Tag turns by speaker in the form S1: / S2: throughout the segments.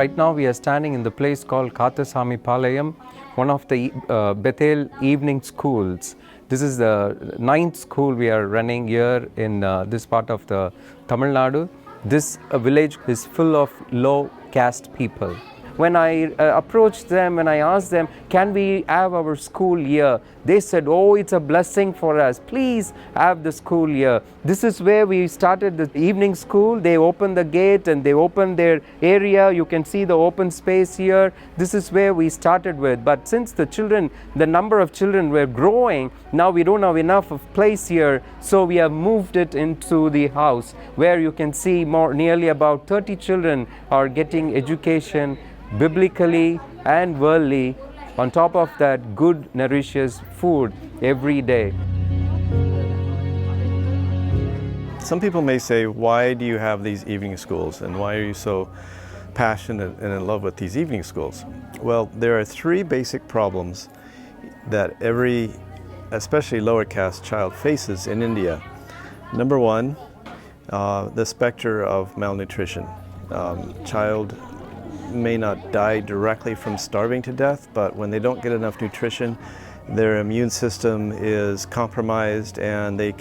S1: Right now we are standing in the place called Kathasamepaliam, one of the Bethel evening schools. This is the 9th school we are running here in this part of the Tamil Nadu. This village is full of low caste people. When I approached them and I asked them, can we have our school here? They said, oh, it's a blessing for us. Please have the school here. This is where we started the evening school. They opened the gate and they opened their area. You can see the open space here. This is where we started with. But since the number of children were growing, now we don't have enough of place here. So we have moved it into the house where you can see nearly about 30 children are getting education biblically and worldly. On top of that, good, nourishes food every day.
S2: Some people may say, why do you have these evening schools and why are you so passionate and in love with these evening schools? Well, there are three basic problems that every, especially lower caste child faces in India. Number one, the specter of malnutrition. Child may not die directly from starving to death, but when they don't get enough nutrition, their immune system is compromised and they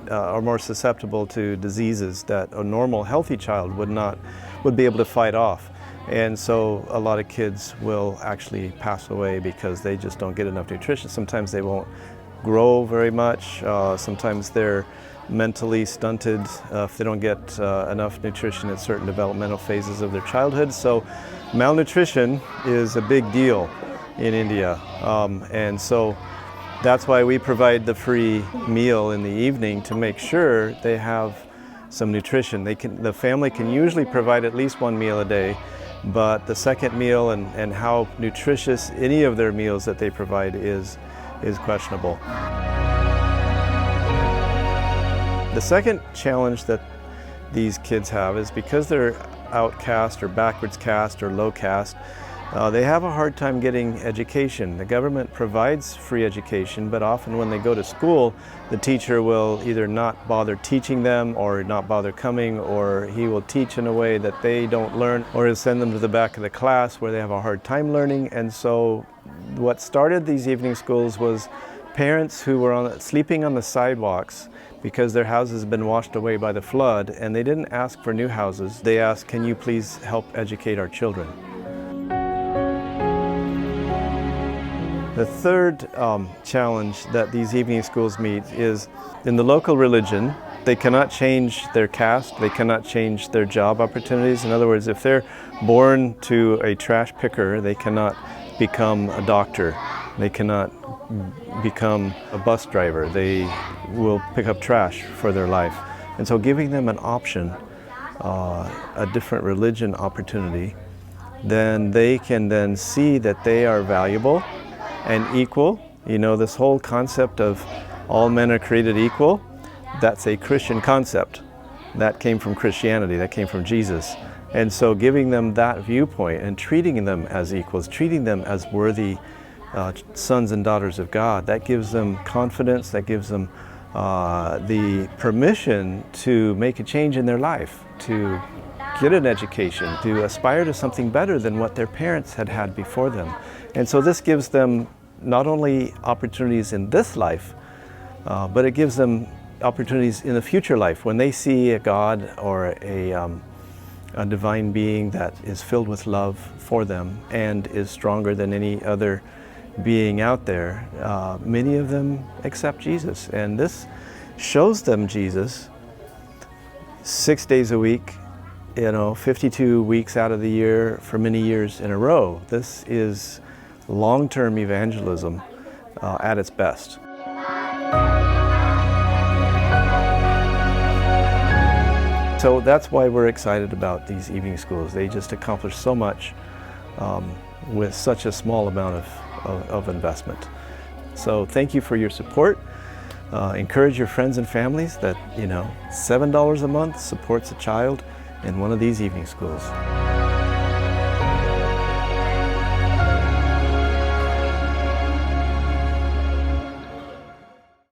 S2: are more susceptible to diseases that a normal healthy child would be able to fight off. And so a lot of kids will actually pass away because they just don't get enough nutrition. Sometimes they won't grow very much. Sometimes they're mentally stunted if they don't get enough nutrition at certain developmental phases of their childhood. So malnutrition is a big deal in India, and so that's why we provide the free meal in the evening to make sure they have some nutrition. The family can usually provide at least one meal a day, but the second meal and how nutritious any of their meals that they provide is questionable. The second challenge that these kids have is because they're outcast or backwards caste or low caste, they have a hard time getting education. The government provides free education, but often when they go to school, the teacher will either not bother teaching them or not bother coming, or he will teach in a way that they don't learn, or he'll send them to the back of the class where they have a hard time learning. And so what started these evening schools was parents who were sleeping on the sidewalks because their houses had been washed away by the flood, and they didn't ask for new houses. They asked, can you please help educate our children? The third challenge that these evening schools meet is in the local religion, they cannot change their caste, they cannot change their job opportunities. In other words, if they're born to a trash picker, they cannot become a doctor. They cannot become a bus driver. They will pick up trash for their life. And so giving them an option, a different religion opportunity, then they can then see that they are valuable and equal. You know, this whole concept of all men are created equal, that's a Christian concept. That came from Christianity, that came from Jesus. And so giving them that viewpoint and treating them as equals, treating them as worthy sons and daughters of God, that gives them confidence, that gives them the permission to make a change in their life, to get an education, to aspire to something better than what their parents had had before them. And so this gives them not only opportunities in this life, but it gives them opportunities in the future life when they see a God or a divine being that is filled with love for them and is stronger than any other being out there. Many of them accept Jesus, and this shows them Jesus 6 days a week, 52 weeks out of the year for many years in a row. This is long-term evangelism at its best. So that's why we're excited about these evening schools. They just accomplish so much with such a small amount of investment. So thank you for your support. Encourage your friends and families that, $7 a month supports a child in one of these evening schools.